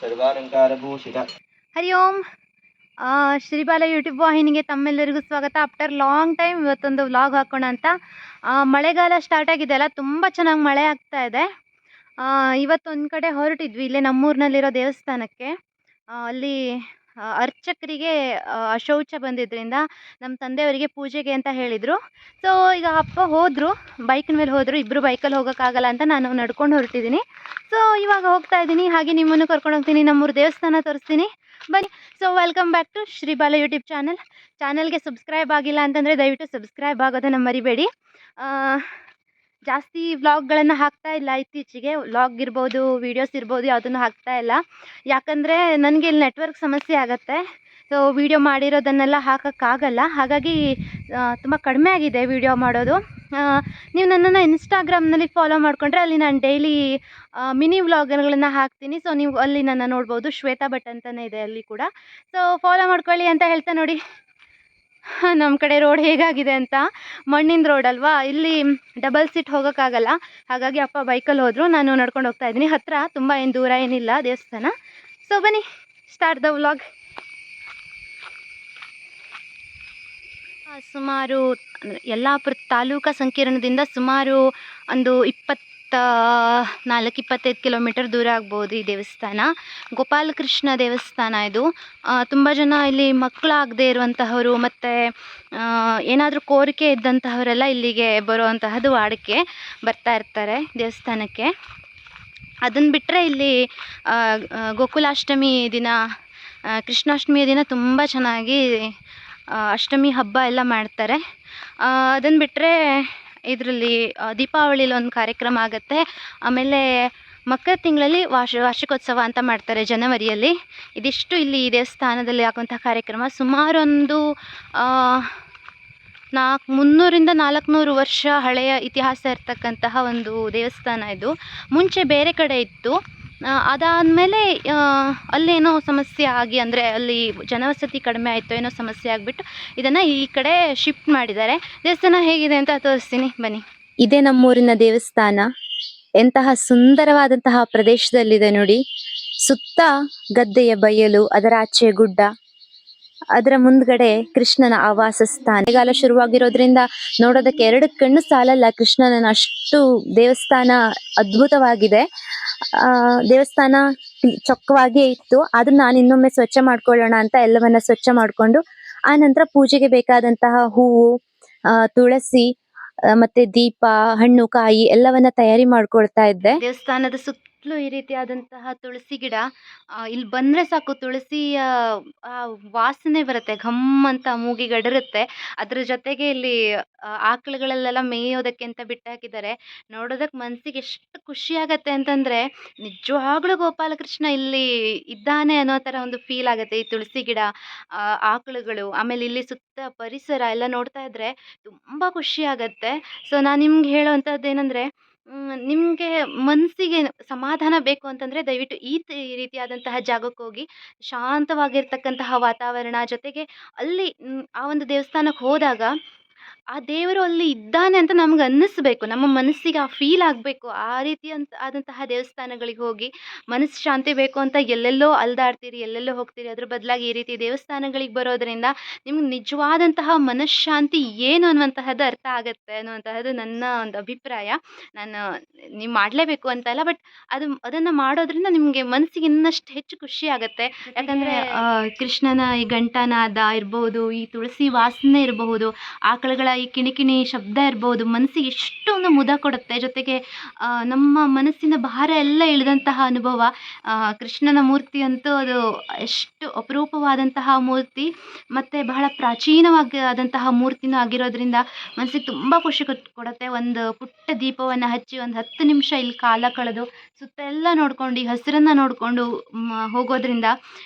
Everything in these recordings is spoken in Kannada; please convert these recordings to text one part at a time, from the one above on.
ಸರ್ವಾಲಂಕಾರಭೂಷಿತ. ಹರಿ ಓಂ. ಶ್ರೀಬಾಲ ಯೂಟ್ಯೂಬ್ ವಾಹಿನಿಗೆ ತಮ್ಮೆಲ್ಲರಿಗೂ ಸ್ವಾಗತ. ಆಫ್ಟರ್ ಲಾಂಗ್ ಟೈಮ್ ಇವತ್ತೊಂದು ವ್ಲಾಗ್ ಹಾಕೋಣ ಅಂತ. ಮಳೆಗಾಲ ಸ್ಟಾರ್ಟ್ ಆಗಿದೆ ಅಲ್ಲ, ತುಂಬ ಚೆನ್ನಾಗಿ ಮಳೆ ಆಗ್ತಾ ಇದೆ. ಇವತ್ತೊಂದು ಕಡೆ ಹೊರಟಿದ್ವಿ, ಇಲ್ಲೇ ನಮ್ಮೂರಿನಲ್ಲಿರೋ ದೇವಸ್ಥಾನಕ್ಕೆ. ಅಲ್ಲಿ ಅರ್ಚಕರಿಗೆ ಅಶೌಚ ಬಂದಿದ್ದರಿಂದ ನಮ್ಮ ತಂದೆಯವರಿಗೆ ಪೂಜೆಗೆ ಅಂತ ಹೇಳಿದರು. ಸೊ ಈಗ ಅಪ್ಪ ಹೋದರು, ಬೈಕಿನ ಮೇಲೆ ಹೋದರು. ಇಬ್ಬರು ಬೈಕಲ್ಲಿ ಹೋಗೋಕ್ಕಾಗಲ್ಲ ಅಂತ ನಾನು ನಡ್ಕೊಂಡು ಹೊರಟಿದ್ದೀನಿ. ಸೊ ಇವಾಗ ಹೋಗ್ತಾ ಇದ್ದೀನಿ, ಹಾಗೆ ನಿಮ್ಮನ್ನು ಕರ್ಕೊಂಡು ಹೋಗ್ತೀನಿ, ನಮ್ಮೂರು ದೇವಸ್ಥಾನ ತೋರಿಸ್ತೀನಿ, ಬನ್ನಿ. So welcome back to Shribala YouTube ಚಾನಲ್ಗೆ ಸಬ್ಸ್ಕ್ರೈಬ್ ಆಗಿಲ್ಲ ಅಂತಂದರೆ ದಯವಿಟ್ಟು ಸಬ್ಸ್ಕ್ರೈಬ್ ಆಗೋದನ್ನು ಮರಿಬೇಡಿ. ಜಾಸ್ತಿ ವ್ಲಾಗ್ಗಳನ್ನು ಹಾಕ್ತಾ ಇಲ್ಲ ಇತ್ತೀಚೆಗೆ. ವ್ಲಾಗ್ ಇರ್ಬೋದು, ವೀಡಿಯೋಸ್ ಇರ್ಬೋದು, ಯಾವುದನ್ನು ಹಾಕ್ತಾ ಇಲ್ಲ. ಯಾಕಂದರೆ ನನಗೆ ಇಲ್ಲಿ ನೆಟ್ವರ್ಕ್ ಸಮಸ್ಯೆ ಆಗುತ್ತೆ. ಸೊ ವೀಡಿಯೋ ಮಾಡಿರೋದನ್ನೆಲ್ಲ ಹಾಕೋಕ್ಕಾಗಲ್ಲ. ಹಾಗಾಗಿ ತುಂಬ ಕಡಿಮೆ ಆಗಿದೆ ವೀಡಿಯೋ ಮಾಡೋದು. ನೀವು ನನ್ನನ್ನು ಇನ್ಸ್ಟಾಗ್ರಾಮ್ನಲ್ಲಿ ಫಾಲೋ ಮಾಡಿಕೊಂಡ್ರೆ ಅಲ್ಲಿ ನಾನು ಡೈಲಿ ಮಿನಿ ವ್ಲಾಗ್ಗಳನ್ನು ಹಾಕ್ತೀನಿ. ಸೊ ನೀವು ಅಲ್ಲಿ ನನ್ನ ನೋಡ್ಬೋದು, ಶ್ವೇತಾ ಭಟ್ ಅಂತಲೇ ಇದೆ ಅಲ್ಲಿ ಕೂಡ. ಸೊ ಫಾಲೋ ಮಾಡ್ಕೊಳ್ಳಿ ಅಂತ ಹೇಳ್ತಾ, ನೋಡಿ ನಮ್ಮ ಕಡೆ ರೋಡ್ ಹೇಗಾಗಿದೆ ಅಂತ. ಮಣ್ಣಿನ ರೋಡ್ ಅಲ್ವಾ, ಇಲ್ಲಿ ಡಬಲ್ ಸೀಟ್ ಹೋಗೋಕ್ಕಾಗಲ್ಲ. ಹಾಗಾಗಿ ಅಪ್ಪ ಬೈಕಲ್ಲಿ ಹೋದರು, ನಾನು ನಡ್ಕೊಂಡು ಹೋಗ್ತಾ ಇದ್ದೀನಿ. ಹತ್ತಿರ, ತುಂಬ ಏನು ದೂರ ಏನಿಲ್ಲ ದೇವಸ್ಥಾನ. ಸೊ ಬನ್ನಿ, ಸ್ಟಾರ್ಟ್ ದ ವ್ಲಾಗ್. ಸುಮಾರು ಯಲ್ಲಾಪುರ ತಾಲೂಕಾ ಸಂಕೀರ್ಣದಿಂದ ಸುಮಾರು ಒಂದು 24-25 ಕಿಲೋಮೀಟರ್ ದೂರ ಆಗ್ಬೋದು ಈ ದೇವಸ್ಥಾನ. ಗೋಪಾಲಕೃಷ್ಣ ದೇವಸ್ಥಾನ ಇದು. ತುಂಬ ಜನ ಇಲ್ಲಿ ಮಕ್ಕಳಾಗದೇ ಇರುವಂತಹವರು ಮತ್ತು ಏನಾದರೂ ಕೋರಿಕೆ ಇದ್ದಂತಹವರೆಲ್ಲ ಇಲ್ಲಿಗೆ ಬರುವಂತಹದ್ದು ವಾಡಿಕೆ, ಬರ್ತಾ ಇರ್ತಾರೆ ದೇವಸ್ಥಾನಕ್ಕೆ. ಅದನ್ನು ಬಿಟ್ಟರೆ ಇಲ್ಲಿ ಗೋಕುಲಾಷ್ಟಮಿ ದಿನ, ಕೃಷ್ಣಾಷ್ಟಮಿಯ ದಿನ ತುಂಬ ಚೆನ್ನಾಗಿ ಅಷ್ಟಮಿ ಹಬ್ಬ ಎಲ್ಲ ಮಾಡ್ತಾರೆ. ಅದನ್ನು ಬಿಟ್ಟರೆ ಇದರಲ್ಲಿ ದೀಪಾವಳಿಲಿ ಒಂದು ಕಾರ್ಯಕ್ರಮ ಆಗುತ್ತೆ. ಆಮೇಲೆ ಮಕರ ತಿಂಗಳಲ್ಲಿ ವಾರ್ಷಿಕೋತ್ಸವ ಅಂತ ಮಾಡ್ತಾರೆ ಜನವರಿಯಲ್ಲಿ. ಇದಿಷ್ಟು ಇಲ್ಲಿ ಈ ದೇವಸ್ಥಾನದಲ್ಲಿ ಆಗುವಂಥ ಕಾರ್ಯಕ್ರಮ. ಸುಮಾರು ಒಂದು 300-400 ವರ್ಷ ಹಳೆಯ ಇತಿಹಾಸ ಇರ್ತಕ್ಕಂತಹ ಒಂದು ದೇವಸ್ಥಾನ ಇದು. ಮುಂಚೆ ಬೇರೆ ಕಡೆ ಇತ್ತು. ಅದಾದಮೇಲೆ ಅಲ್ಲೇನೋ ಸಮಸ್ಯೆ ಆಗಿ, ಅಂದರೆ ಅಲ್ಲಿ ಜನವಸತಿ ಕಡಿಮೆ ಆಯಿತು, ಏನೋ ಸಮಸ್ಯೆ ಆಗಿಬಿಟ್ಟು ಇದನ್ನು ಈ ಕಡೆ ಶಿಫ್ಟ್ ಮಾಡಿದ್ದಾರೆ. ದೇವಸ್ಥಾನ ಹೇಗಿದೆ ಅಂತ ತೋರಿಸ್ತೀನಿ, ಬನ್ನಿ. ಇದೇ ನಮ್ಮೂರಿನ ದೇವಸ್ಥಾನ. ಎಂತಹ ಸುಂದರವಾದಂತಹ ಪ್ರದೇಶದಲ್ಲಿದೆ ನೋಡಿ. ಸುತ್ತ ಗದ್ದೆಯ ಬಯಲು, ಅದರ ಆಚೆ ಗುಡ್ಡ, ಅದರ ಮುಂದ್ಗಡೆ ಕೃಷ್ಣನ ಆವಾಸ ಸ್ಥಾನ. ಮಳೆಗಾಲ ಶುರುವಾಗಿರೋದ್ರಿಂದ ನೋಡೋದಕ್ಕೆ 2 ಕಣ್ಣು ಸಾಲಲ್ಲ ಕೃಷ್ಣನ, ಅಷ್ಟು ದೇವಸ್ಥಾನ ಅದ್ಭುತವಾಗಿದೆ. ದೇವಸ್ಥಾನ ಚೊಕ್ಕವಾಗಿಯೇ ಇತ್ತು. ಅದನ್ನ ನಾನು ಇನ್ನೊಮ್ಮೆ ಸ್ವಚ್ಛ ಮಾಡ್ಕೊಳ್ಳೋಣ ಅಂತ ಎಲ್ಲವನ್ನ ಸ್ವಚ್ಛ ಮಾಡಿಕೊಂಡು, ಆ ನಂತರ ಪೂಜೆಗೆ ಬೇಕಾದಂತಹ ಹೂವು, ತುಳಸಿ, ಮತ್ತೆ ದೀಪ, ಹಣ್ಣು, ಕಾಯಿ ಎಲ್ಲವನ್ನ ತಯಾರಿ ಮಾಡ್ಕೊಳ್ತಾ ಇದ್ದೆ. ದೇವಸ್ಥಾನದ ಸುತ್ತಲೂ ಈ ರೀತಿಯಾದಂತಹ ತುಳಸಿ ಗಿಡ. ಇಲ್ಲಿ ಬಂದರೆ ಸಾಕು, ತುಳಸಿಯ ವಾಸನೆ ಬರುತ್ತೆ, ಘಮ್ ಅಂತ ಮೂಗಿಗೆ ಅಡರುತ್ತೆ. ಅದ್ರ ಜೊತೆಗೆ ಇಲ್ಲಿ ಆಕಳುಗಳಲ್ಲೆಲ್ಲ ಮೇಯೋದಕ್ಕೆ ಅಂತ ಬಿಟ್ಟಾಕಿದ್ದಾರೆ. ನೋಡೋದಕ್ಕೆ ಮನಸ್ಸಿಗೆ ಎಷ್ಟು ಖುಷಿ ಆಗತ್ತೆ ಅಂತಂದರೆ, ನಿಜವಾಗ್ಲೂ ಗೋಪಾಲಕೃಷ್ಣ ಇಲ್ಲಿ ಇದ್ದಾನೆ ಅನ್ನೋ ಥರ ಒಂದು ಫೀಲ್ ಆಗುತ್ತೆ. ಈ ತುಳಸಿ ಗಿಡ, ಆಕಳುಗಳು, ಆಮೇಲೆ ಇಲ್ಲಿ ಸುತ್ತ ಪರಿಸರ ಎಲ್ಲ ನೋಡ್ತಾ ಇದ್ದರೆ ತುಂಬ ಖುಷಿ ಆಗತ್ತೆ. ಸೊ ನಾನು ನಿಮ್ಗೆ ಹೇಳೋವಂಥದ್ದು ಏನಂದರೆ, ನಿಮಗೆ ಮನಸ್ಸಿಗೆ ಸಮಾಧಾನ ಬೇಕು ಅಂತಂದರೆ ದಯವಿಟ್ಟು ಈ ರೀತಿಯಾದಂತಹ ಜಾಗಕ್ಕೆ ಹೋಗಿ. ಶಾಂತವಾಗಿರ್ತಕ್ಕಂತಹ ವಾತಾವರಣ, ಜೊತೆಗೆ ಅಲ್ಲಿ ಆ ಒಂದು ದೇವಸ್ಥಾನಕ್ಕೆ ಹೋದಾಗ ಆ ದೇವರು ಅಲ್ಲಿ ಇದ್ದಾನೆ ಅಂತ ನಮ್ಗೆ ಅನ್ನಿಸ್ಬೇಕು, ನಮ್ಮ ಮನಸ್ಸಿಗೆ ಆ ಫೀಲ್ ಆಗಬೇಕು. ಆ ರೀತಿ ಆದಂತಹ ದೇವಸ್ಥಾನಗಳಿಗೆ ಹೋಗಿ ಮನಸ್ಸು ಶಾಂತಿ ಬೇಕು ಅಂತ ಎಲ್ಲೆಲ್ಲೋ ಅಲ್ದಾಡ್ತೀರಿ, ಎಲ್ಲೆಲ್ಲೋ ಹೋಗ್ತೀರಿ. ಅದ್ರ ಬದಲಾಗಿ ಈ ರೀತಿ ದೇವಸ್ಥಾನಗಳಿಗೆ ಬರೋದರಿಂದ ನಿಮ್ಗೆ ನಿಜವಾದಂತಹ ಮನಃಶಾಂತಿ ಏನು ಅನ್ನುವಂತಹದ್ದು ಅರ್ಥ ಆಗುತ್ತೆ ಅನ್ನುವಂತಹದ್ದು ನನ್ನ ಒಂದು ಅಭಿಪ್ರಾಯ. ನೀವು ಮಾಡಲೇಬೇಕು ಅಂತಲ್ಲ, ಬಟ್ ಅದನ್ನು ಮಾಡೋದ್ರಿಂದ ನಿಮಗೆ ಮನಸ್ಸಿಗೆ ಇನ್ನಷ್ಟು ಹೆಚ್ಚು ಖುಷಿ ಆಗುತ್ತೆ. ಯಾಕಂದರೆ ಕೃಷ್ಣನ ಈ ಘಂಟಾನಾದ ಇರ್ಬೋದು, ಈ ತುಳಸಿ ವಾಸನೆ ಇರಬಹುದು, ಆಕಳುಗಳ ಈ ಕಿಣಿಕಿಣಿ ಶಬ್ದ ಇರ್ಬೋದು, ಮನಸ್ಸಿಗೆ ಎಷ್ಟೊಂದು ಮುದ ಕೊಡುತ್ತೆ. ಜೊತೆಗೆ ನಮ್ಮ ಮನಸ್ಸಿನ ಭಾರ ಎಲ್ಲ ಇಳಿದಂತಹ ಅನುಭವ. ಕೃಷ್ಣನ ಮೂರ್ತಿ ಅಂತೂ ಅದು ಎಷ್ಟು ಅಪರೂಪವಾದಂತಹ ಮೂರ್ತಿ, ಮತ್ತು ಬಹಳ ಪ್ರಾಚೀನವಾಗಿ ಆದಂತಹ ಮೂರ್ತಿನೂ ಆಗಿರೋದ್ರಿಂದ ಮನಸ್ಸಿಗೆ ತುಂಬ ಖುಷಿ ಕೊಡುತ್ತೆ. ಒಂದು ಪುಟ್ಟ ದೀಪವನ್ನು ಹಚ್ಚಿ ಒಂದು 10 ನಿಮಿಷ ಇಲ್ಲಿ ಕಾಲ ಕಳೆದು ಸುತ್ತ ಎಲ್ಲ ನೋಡ್ಕೊಂಡು, ಈ ಹಸಿರನ್ನು ನೋಡಿಕೊಂಡು ಹೋಗೋದ್ರಿಂದ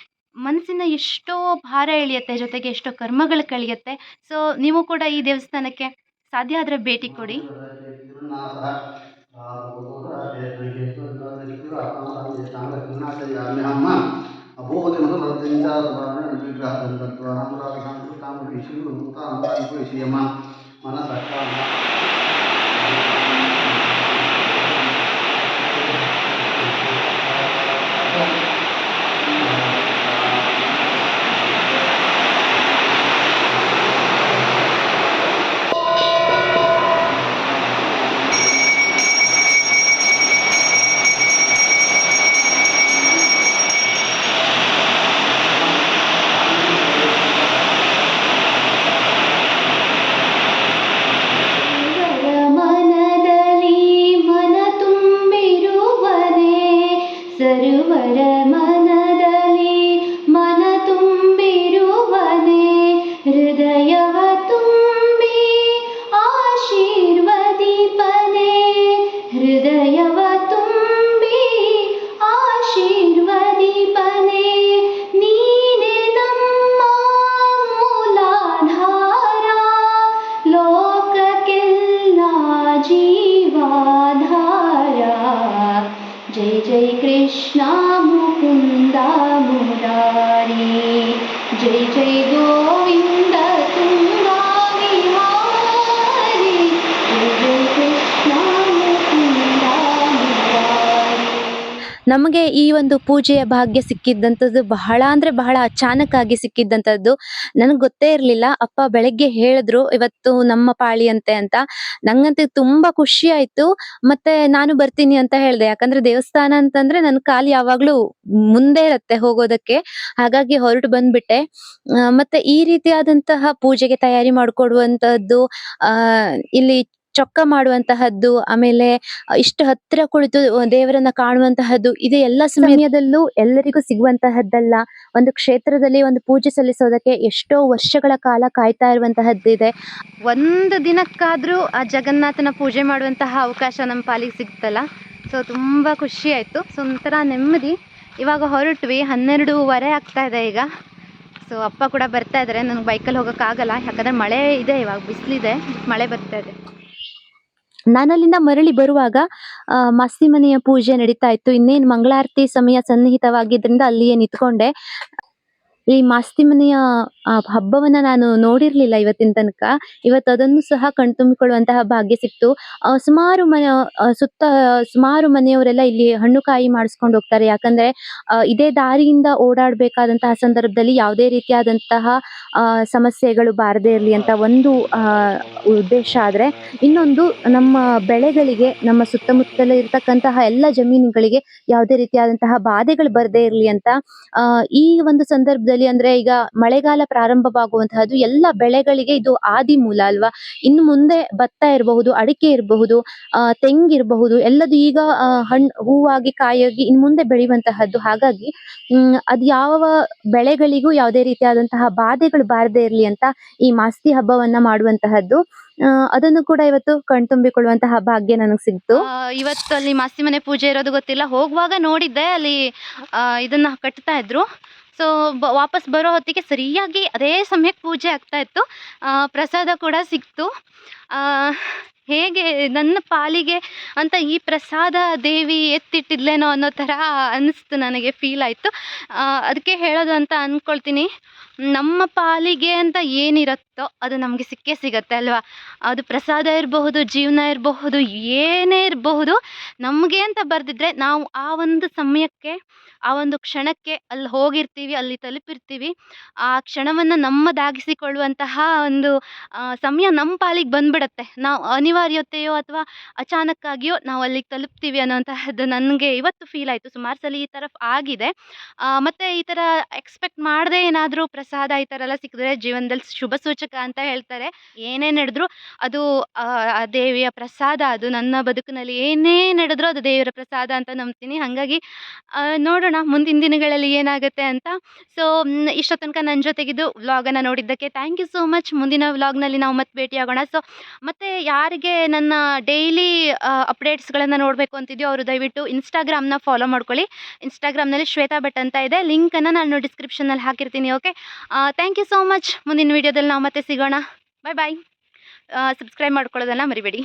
ಮನಸ್ಸಿನ ಎಷ್ಟೋ ಭಾರ ಇಳಿಯುತ್ತೆ, ಜೊತೆಗೆ ಎಷ್ಟೋ ಕರ್ಮಗಳು ಕಳೆಯುತ್ತೆ. ಸೊ ನೀವು ಕೂಡ ಈ ದೇವಸ್ಥಾನಕ್ಕೆ ಸಾಧ್ಯ ಆದರೆ ಭೇಟಿ ಕೊಡಿ. जय गोविंद ತುಂಗಾ ವಿಹಾರಿ ಜಯ ಜಯ ಕೃಷ್ಣ ಮುಕುಂದ ಮುರಾರಿ. ನಮಗೆ ಈ ಒಂದು ಪೂಜೆಯ ಭಾಗ್ಯ ಸಿಕ್ಕಿದ್ದಂಥದ್ದು ಬಹಳ ಅಂದರೆ ಬಹಳ ಅಚಾನಕ್ಕಾಗಿ ಸಿಕ್ಕಿದ್ದಂಥದ್ದು. ನನಗೆ ಗೊತ್ತೇ ಇರಲಿಲ್ಲ. ಅಪ್ಪ ಬೆಳಗ್ಗೆ ಹೇಳಿದ್ರು ಇವತ್ತು ನಮ್ಮ ಪಾಳಿ ಅಂತೆ ಅಂತ. ನಂಗಂತೂ ತುಂಬ ಖುಷಿ ಆಯಿತು. ಮತ್ತೆ ನಾನು ಬರ್ತೀನಿ ಅಂತ ಹೇಳಿದೆ. ಯಾಕಂದ್ರೆ ದೇವಸ್ಥಾನ ಅಂತಂದ್ರೆ ನನ್ನ ಕಾಲು ಯಾವಾಗಲೂ ಮುಂದೆ ಇರುತ್ತೆ ಹೋಗೋದಕ್ಕೆ. ಹಾಗಾಗಿ ಹೊರಟು ಬಂದ್ಬಿಟ್ಟೆ. ಮತ್ತೆ ಈ ರೀತಿಯಾದಂತಹ ಪೂಜೆಗೆ ತಯಾರಿ ಮಾಡಿಕೊಡುವಂತಹದ್ದು, ಇಲ್ಲಿ ಚೊಕ್ಕ ಮಾಡುವಂತಹದ್ದು, ಆಮೇಲೆ ಇಷ್ಟು ಹತ್ತಿರ ಕುಳಿತು ದೇವರನ್ನ ಕಾಣುವಂತಹದ್ದು, ಇದು ಎಲ್ಲ ಸಮಯದಲ್ಲೂ ಎಲ್ಲರಿಗೂ ಸಿಗುವಂತಹದ್ದಲ್ಲ. ಒಂದು ಕ್ಷೇತ್ರದಲ್ಲಿ ಒಂದು ಪೂಜೆ ಸಲ್ಲಿಸೋದಕ್ಕೆ ಎಷ್ಟೋ ವರ್ಷಗಳ ಕಾಲ ಕಾಯ್ತಾ ಇರುವಂತಹದ್ದಿದೆ. ಒಂದು ದಿನಕ್ಕಾದ್ರೂ ಆ ಜಗನ್ನಾಥನ ಪೂಜೆ ಮಾಡುವಂತಹ ಅವಕಾಶ ನಮ್ಮ ಪಾಲಿಗೆ ಸಿಗ್ತಲ್ಲ. ಸೊ ತುಂಬ ಖುಷಿ ಆಯಿತು. ಸೊ ಒಂಥರ ನೆಮ್ಮದಿ. ಇವಾಗ ಹೊರಟ್ವಿ, 12:15 ಆಗ್ತಾ ಇದೆ ಈಗ. ಸೊ ಅಪ್ಪ ಕೂಡ ಬರ್ತಾ ಇದ್ದಾರೆ. ನನಗೆ ಬೈಕಲ್ಲಿ ಹೋಗೋಕ್ಕಾಗಲ್ಲ, ಯಾಕಂದರೆ ಮಳೆ ಇದೆ, ಇವಾಗ ಬಿಸಿಲಿದೆ, ಮಳೆ ಬರ್ತಾ ಇದೆ. ನಾನಲ್ಲಿಂದ ಮರಳಿ ಬರುವಾಗ ಮಾಸ್ತಿ ಮನೆಯ ಪೂಜೆ ನಡೀತಾ ಇತ್ತು. ಇನ್ನೇನು ಮಂಗಳಾರತಿ ಸಮಯ ಸನ್ನಿಹಿತವಾಗಿದ್ದರಿಂದ ಅಲ್ಲಿಯೇ ನಿಂತ್ಕೊಂಡೆ. ಈ ಮಾಸ್ತಿ ಮನೆಯ ಹಬ್ಬವನ್ನ ನಾನು ನೋಡಿರ್ಲಿಲ್ಲ ಇವತ್ತಿನ ತನಕ. ಇವತ್ತು ಅದನ್ನು ಸಹ ಕಣ್ತುಂಬಿಕೊಳ್ಳುವಂತಹ ಭಾಗ್ಯ ಸಿಕ್ತು. ಸುತ್ತ ಸುಮಾರು ಮನೆಯವರೆಲ್ಲ ಇಲ್ಲಿ ಹಣ್ಣು ಕಾಯಿ ಮಾಡಿಸ್ಕೊಂಡು ಹೋಗ್ತಾರೆ. ಯಾಕಂದ್ರೆ ಇದೇ ದಾರಿಯಿಂದ ಓಡಾಡಬೇಕಾದಂತಹ ಸಂದರ್ಭದಲ್ಲಿ ಯಾವುದೇ ರೀತಿಯಾದಂತಹ ಸಮಸ್ಯೆಗಳು ಬಾರದೇ ಇರಲಿ ಅಂತ ಒಂದು ಉದ್ದೇಶ ಆದ್ರೆ, ಇನ್ನೊಂದು ನಮ್ಮ ಬೆಳೆಗಳಿಗೆ, ನಮ್ಮ ಸುತ್ತಮುತ್ತಲೇ ಇರ್ತಕ್ಕಂತಹ ಎಲ್ಲ ಜಮೀನುಗಳಿಗೆ ಯಾವುದೇ ರೀತಿಯಾದಂತಹ ಬಾಧೆಗಳು ಬರದೇ ಇರಲಿ ಅಂತ ಈ ಒಂದು ಸಂದರ್ಭದಲ್ಲಿ, ಅಂದ್ರೆ ಈಗ ಮಳೆಗಾಲ ಪ್ರಾರಂಭವಾಗುವಂತಹದ್ದು, ಎಲ್ಲ ಬೆಳೆಗಳಿಗೆ ಇದು ಆದಿ ಮೂಲ ಅಲ್ವಾ. ಇನ್ನು ಮುಂದೆ ಭತ್ತ ಇರಬಹುದು, ಅಡಿಕೆ ಇರಬಹುದು, ತೆಂಗಿರಬಹುದು, ಎಲ್ಲದು ಈಗ ಹೂವಾಗಿ ಕಾಯಾಗಿ ಇನ್ನು ಮುಂದೆ ಬೆಳೆಯುವಂತಹದ್ದು. ಹಾಗಾಗಿ ಅದು ಯಾವ ಬೆಳೆಗಳಿಗೂ ಯಾವುದೇ ರೀತಿಯಾದಂತಹ ಬಾಧೆಗಳು ಬಾರದೇ ಇರಲಿ ಅಂತ ಈ ಮಾಸ್ತಿ ಹಬ್ಬವನ್ನ ಮಾಡುವಂತಹದ್ದು. ಅದನ್ನು ಕೂಡ ಇವತ್ತು ಕಣ್ತುಂಬಿಕೊಳ್ಳುವಂತಹ ಭಾಗ್ಯ ನನಗೆ ಸಿಕ್ತು. ಇವತ್ತು ಅಲ್ಲಿ ಮಾಸ್ತಿ ಮನೆ ಪೂಜೆ ಇರೋದು ಗೊತ್ತಿಲ್ಲ. ಹೋಗುವಾಗ ನೋಡಿದ್ದೆ ಅಲ್ಲಿ ಇದನ್ನ ಕಟ್ತಾ ಇದ್ರು. ಸೊ ವಾಪಸ್ ಬರೋ ಹೊತ್ತಿಗೆ ಸರಿಯಾಗಿ ಅದೇ ಸಮಯಕ್ಕೆ ಪೂಜೆ ಆಗ್ತಾ ಇತ್ತು. ಪ್ರಸಾದ ಕೂಡ ಸಿಕ್ತು. ಹೇಗೆ ನನ್ನ ಪಾಲಿಗೆ ಅಂತ ಈ ಪ್ರಸಾದ ದೇವಿ ಎತ್ತಿಟ್ಟಿದ್ಲೇನೋ ಅನ್ನೋ ಥರ ಅನ್ನಿಸ್ತು, ನನಗೆ ಫೀಲ್ ಆಯಿತು. ಅದಕ್ಕೆ ಹೇಳೋದು ಅಂತ ಅಂದ್ಕೊಳ್ತೀನಿ, ನಮ್ಮ ಪಾಲಿಗೆ ಅಂತ ಏನಿರುತ್ತೋ ಅದು ನಮಗೆ ಸಿಕ್ಕೇ ಸಿಗತ್ತೆ ಅಲ್ವಾ. ಅದು ಪ್ರಸಾದ ಇರಬಹುದು, ಜೀವನ ಇರಬಹುದು, ಏನೇ ಇರಬಹುದು, ನಮಗೆ ಅಂತ ಬರೆದಿದ್ರೆ ನಾವು ಆ ಒಂದು ಸಮಯಕ್ಕೆ, ಆ ಒಂದು ಕ್ಷಣಕ್ಕೆ ಅಲ್ಲಿ ಹೋಗಿರ್ತೀವಿ, ಅಲ್ಲಿ ತಲುಪಿರ್ತೀವಿ. ಆ ಕ್ಷಣವನ್ನು ನಮ್ಮದಾಗಿಸಿಕೊಳ್ಳುವಂತಹ ಒಂದು ಸಮಯ ನಮ್ಮ ಪಾಲಿಗೆ ಬಂದ್ಬಿಡತ್ತೆ. ನಾವು ಅನಿವಾರ್ಯತೆಯೋ ಅಥವಾ ಅಚಾನಕ್ಕಾಗಿಯೋ ನಾವು ಅಲ್ಲಿಗೆ ತಲುಪ್ತೀವಿ ಅನ್ನೋಂತಹದ್ದು ನನಗೆ ಇವತ್ತು ಫೀಲ್ ಆಯಿತು. ಸುಮಾರು ಸಲ ಈ ಥರ ಆಗಿದೆ. ಮತ್ತು ಈ ಥರ ಎಕ್ಸ್ಪೆಕ್ಟ್ ಮಾಡದೆ ಏನಾದರೂ ಪ್ರಸಾದ ಈ ಥರ ಎಲ್ಲ ಸಿಕ್ಕಿದ್ರೆ ಜೀವನದಲ್ಲಿ ಶುಭ ಸೂಚಕ ಅಂತ ಹೇಳ್ತಾರೆ. ಏನೇ ನಡೆದ್ರು ಅದು ಆ ದೇವಿಯ ಪ್ರಸಾದ. ಅದು ನನ್ನ ಬದುಕಿನಲ್ಲಿ ಏನೇ ನಡೆದ್ರೂ ಅದು ದೇವರ ಪ್ರಸಾದ ಅಂತ ನಂಬ್ತೀನಿ. ಹಾಗಾಗಿ ನೋಡೋಣ ಮುಂದಿನ ದಿನಗಳಲ್ಲಿ ಏನಾಗುತ್ತೆ ಅಂತ. ಸೊ ಇಷ್ಟೋ ತನಕ ನನ್ನ ಜೊತೆಗಿದ್ದು ವ್ಲಾಗನ್ನು ನೋಡಿದ್ದಕ್ಕೆ ಥ್ಯಾಂಕ್ ಯು ಸೋ ಮಚ್. ಮುಂದಿನ ವ್ಲಾಗ್ನಲ್ಲಿ ನಾವು ಮತ್ತೆ ಭೇಟಿಯಾಗೋಣ. ಸೊ ಮತ್ತು ಯಾರಿಗೆ ನನ್ನ ಡೈಲಿ ಅಪ್ಡೇಟ್ಸ್ಗಳನ್ನು ನೋಡಬೇಕು ಅಂತಿದೆಯೋ ಅವರು ದಯವಿಟ್ಟು ಇನ್ಸ್ಟಾಗ್ರಾಮ್ನ ಫಾಲೋ ಮಾಡ್ಕೊಳ್ಳಿ. ಇನ್ಸ್ಟಾಗ್ರಾಮ್ನಲ್ಲಿ ಶ್ವೇತಾ ಭಟ್ ಅಂತ ಇದೆ. ಲಿಂಕನ್ನು ನಾನು ಡಿಸ್ಕ್ರಿಪ್ಷನಲ್ಲಿ ಹಾಕಿರ್ತೀನಿ. Okay, thank you so much. ಮುಂದಿನ ವೀಡಿಯೋದಲ್ಲಿ ನಾವು ಮತ್ತೆ ಸಿಗೋಣ. ಬಾಯ್ ಬಾಯ್. ಸಬ್ಸ್ಕ್ರೈಬ್ ಮಾಡ್ಕೊಳ್ಳೋದನ್ನು ಮರಿಬೇಡಿ.